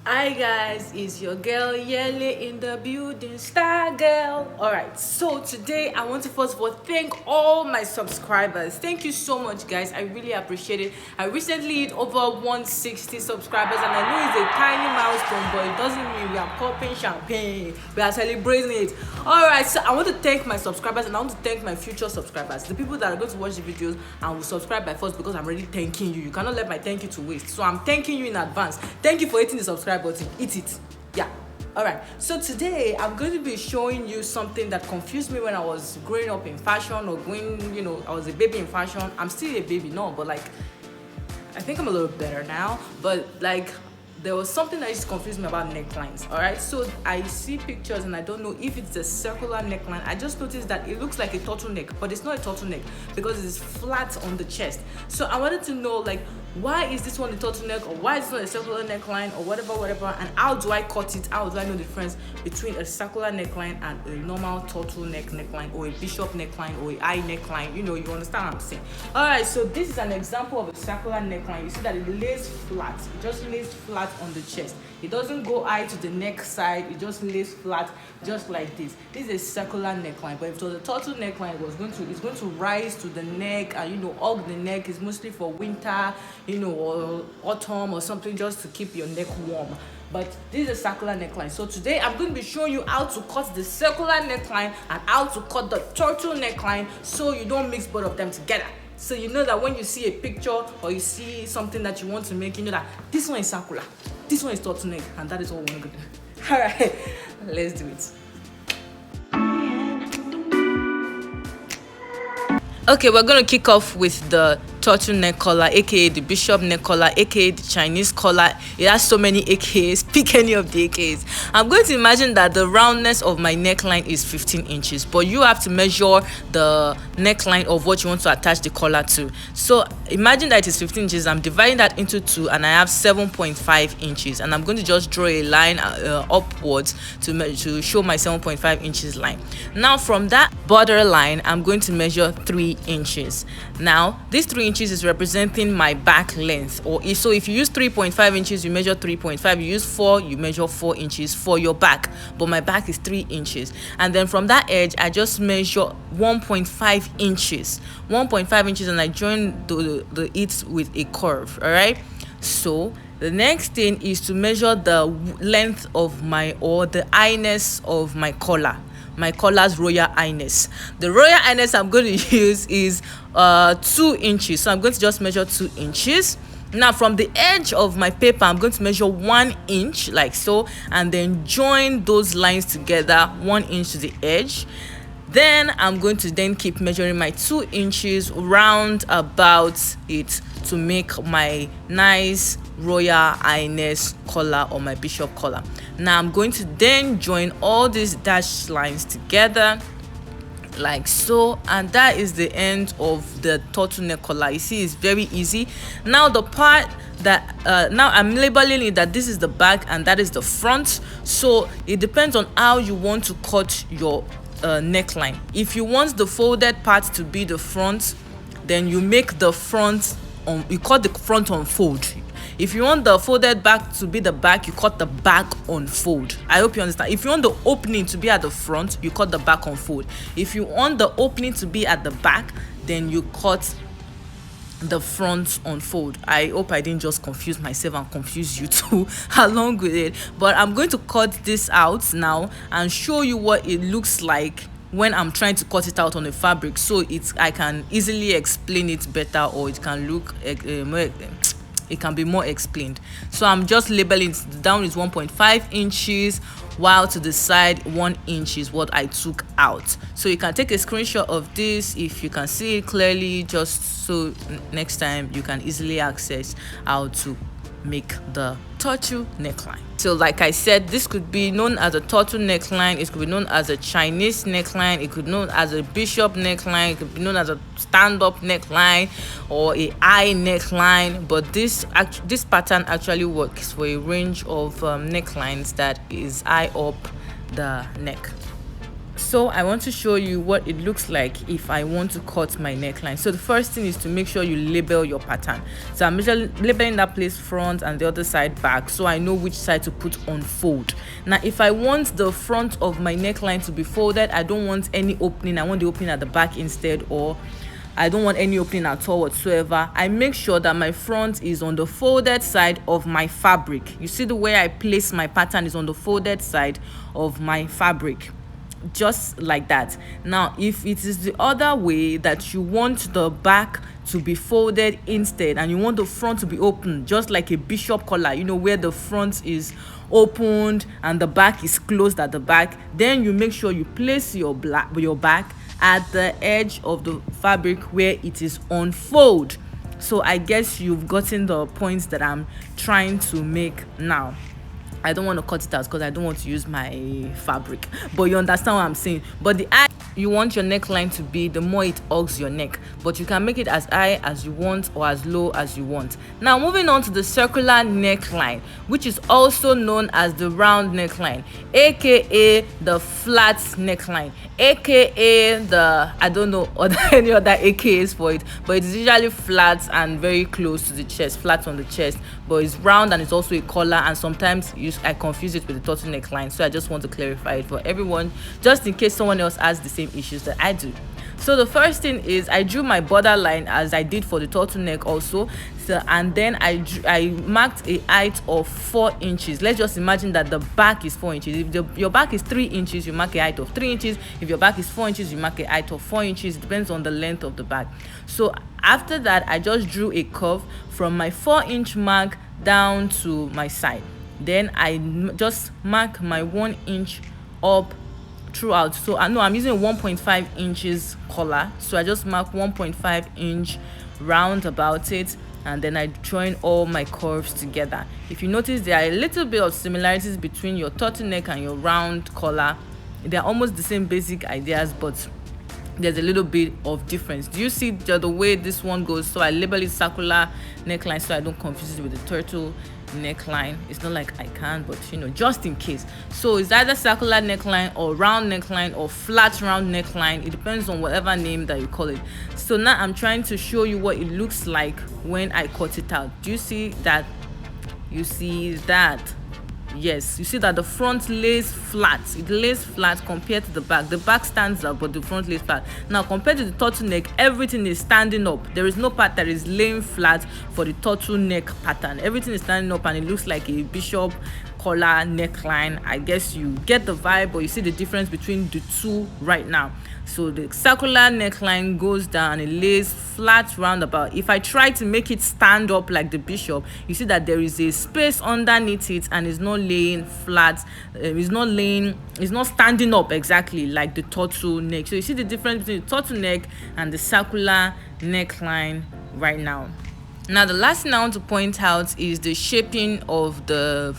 Hi guys, it's your girl Yele in the building, star girl. Alright, so today I want to first of all thank all my subscribers. Thank you so much, guys. I really appreciate it. I recently hit over 160 subscribers, and I know it's a tiny milestone, but it doesn't mean we are popping champagne. We are celebrating it. Alright, so I want to thank my subscribers, and I want to thank my future subscribers, the people that are going to watch the videos and will subscribe by first, because I'm already thanking you. You cannot let my thank you to waste. So I'm thanking you in advance. Thank you for hitting the subscribe button. Eat it. Yeah. All right, so today I'm going to be showing you something that confused me when I was growing up in fashion, or I was a baby in fashion. I'm still a baby, no, but like I think I'm a little better now, but like there was something that used to confuse me about necklines. All right, so I see pictures and I don't know if it's a circular neckline. I just noticed that it looks like a turtleneck, but it's not a turtleneck because it's flat on the chest. So I wanted to know, like, why is this one a turtleneck, or why is it not a circular neckline, or whatever, and how do I cut it? How do I know the difference between a circular neckline and a normal turtleneck neckline, or a bishop neckline, or a high neckline? You understand what I'm saying. All right, so this is an example of a circular neckline. You see that it lays flat. It just lays flat on the chest. It doesn't go high to the neck side. It just lays flat, just like this. This is a circular neckline. But if it was a turtle neckline, it's going to rise to the neck and hug the neck. It's mostly for winter, or autumn or something, just to keep your neck warm. But this is a circular neckline. So today I'm going to be showing you how to cut the circular neckline and how to cut the turtle neckline, so you don't mix both of them together. So you know that when you see a picture or you see something that you want to make, you know that this one is circular, this one is turtleneck, and that is all we're going to do. All right, let's do it. Okay, we're going to kick off with the turtleneck collar, aka the bishop neck collar, aka the Chinese collar. It has so many AKs. Pick any of the AKs. I'm going to imagine that the roundness of my neckline is 15 inches, but you have to measure the neckline of what you want to attach the collar to. So imagine that it is 15 inches. I'm dividing that into 2, and I have 7.5 inches, and I'm going to just draw a line upwards to show my 7.5 inches line. Now from that border line, I'm going to measure 3 inches. Now this 3 inches is representing my back length, so if you use 3.5 inches, you measure 3.5. You use 4, you measure 4 inches for your back, but my back is 3 inches. And then from that edge, I just measure 1.5 inches, and I join the it with a curve. All right, so the next thing is to measure the length of the highness of my collar. My collar's royal highness. The royal highness I'm going to use is 2 inches. So I'm going to just measure 2 inches. Now from the edge of my paper, I'm going to measure 1 inch, like so, and then join those lines together, 1 inch to the edge. Then I'm going to keep measuring my 2 inches round about it to make my nice royal highness collar, or my bishop collar. Now I'm going to then join all these dashed lines together, like so, and that is the end of the turtleneck collar. You see, it's very easy. Now the part that now I'm labeling it that this is the back and that is the front. So it depends on how you want to cut your neckline. If you want the folded part to be the front, then you make the front you cut the front on fold. If you want the folded back to be the back, you cut the back on fold. I hope you understand. If you want the opening to be at the front, you cut the back on fold. If you want the opening to be at the back, then you cut the front on fold. I hope I didn't just confuse myself and confuse you too along with it. But I'm going to cut this out now and show you what it looks like when I'm trying to cut it out on the fabric, so I can easily explain it better, or it can look it can be more explained. So I'm just labeling it. Down is 1.5 inches, while to the side 1 inch is what I took out. So you can take a screenshot of this if you can see it clearly, just so next time you can easily access how to make the turtle neckline. So like I said, this could be known as a turtle neckline, it could be known as a Chinese neckline, it could be known as a bishop neckline, it could be known as a stand-up neckline or a high neckline. But this pattern actually works for a range of necklines that is high up the neck. So I want to show you what it looks like if I want to cut my neckline. So the first thing is to make sure you label your pattern. So I'm labeling that place front and the other side back, so I know which side to put on fold. Now if I want the front of my neckline to be folded, I don't want any opening, I want the opening at the back instead, or I don't want any opening at all whatsoever. I make sure that my front is on the folded side of my fabric. You see the way I place my pattern is on the folded side of my fabric, just like that. Now if it is the other way, that you want the back to be folded instead and you want the front to be open, just like a bishop collar, you know, where the front is opened and the back is closed at the back, then you make sure you place your back at the edge of the fabric where it is on fold. So I guess you've gotten the points that I'm trying to make now. I don't want to cut it out because I don't want to use my fabric, but you understand what I'm saying. But the eye you want your neckline to be, the more it hugs your neck, but you can make it as high as you want or as low as you want. Now moving on to the circular neckline, which is also known as the round neckline, aka the flat neckline, aka the, I don't know any other AKAs for it, but it's usually flat and very close to the chest, flat on the chest, but it's round and it's also a collar, and sometimes I confuse it with the turtle neckline. So I just want to clarify it for everyone, just in case someone else has the same issues that I do. So the first thing is I drew my borderline as I did for the turtleneck also. So, and then I marked a height of 4 inches. Let's just imagine that the back is 4 inches. If your back is 3 inches, you mark a height of 3 inches. If your back is 4 inches, you mark a height of 4 inches. It depends on the length of the back. So after that, I just drew a curve from my 4-inch mark down to my side. Then I just mark my 1 inch up throughout. So I know I'm using 1.5 inches collar, so I just mark 1.5 inch round about it, and then I join all my curves together. If you notice, there are a little bit of similarities between your turtleneck and your round collar. They're almost the same basic ideas, but there's a little bit of difference. Do you see the way this one goes? So I label it circular neckline so I don't confuse it with the turtle neckline. It's not like I can, but you know, just in case. So it's either circular neckline or round neckline or flat round neckline. It depends on whatever name that you call it. So now I'm trying to show you what it looks like when I cut it out. Do you see that? You see that? Yes, you see that the front lays flat. It lays flat compared to the back. The back stands up, but the front lays flat. Now compared to the turtleneck, everything is standing up. There is no part that is laying flat for the turtleneck pattern. Everything is standing up and it looks like a bishop collar neckline. I guess you get the vibe, but you see the difference between the two right now. So the circular neckline goes down, it lays flat roundabout. If I try to make it stand up like the bishop, you see that there is a space underneath it and it's not laying flat. It's not standing up exactly like the turtleneck. So you see the difference between the turtleneck and the circular neckline right now. Now the last thing I want to point out is the shaping of the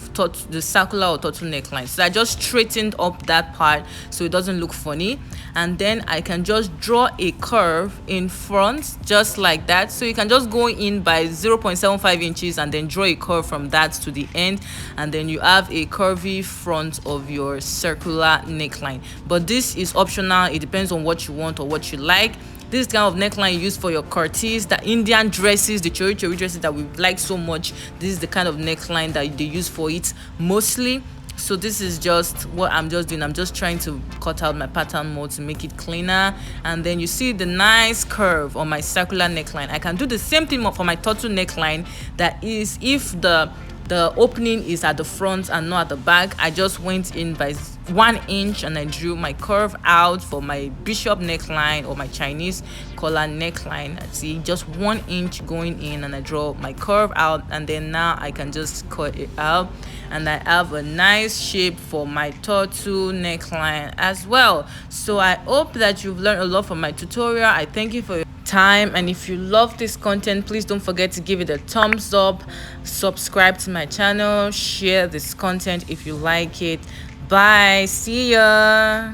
circular or turtle neckline. So I just straightened up that part so it doesn't look funny, and then I can just draw a curve in front just like that. So you can just go in by 0.75 inches and then draw a curve from that to the end, and then you have a curvy front of your circular neckline. But this is optional. It depends on what you want or what you like. This kind of neckline you use for your kurtis, the Indian dresses, the chori dresses that we like so much. This is the kind of neckline that they use for it mostly. So this is just what I'm just doing. I'm just trying to cut out my pattern more to make it cleaner. And then you see the nice curve on my circular neckline. I can do the same thing for my turtle neckline. That is, if the opening is at the front and not at the back, I just went in by 1 inch and I drew my curve out for my bishop neckline or my Chinese collar neckline. See, just 1 inch going in, and I draw my curve out, and then now I can just cut it out, and I have a nice shape for my turtle neckline as well. So I hope that you've learned a lot from my tutorial. I thank you for your time, and if you love this content, please don't forget to give it a thumbs up, subscribe to my channel, share this content if you like it. Bye, see ya.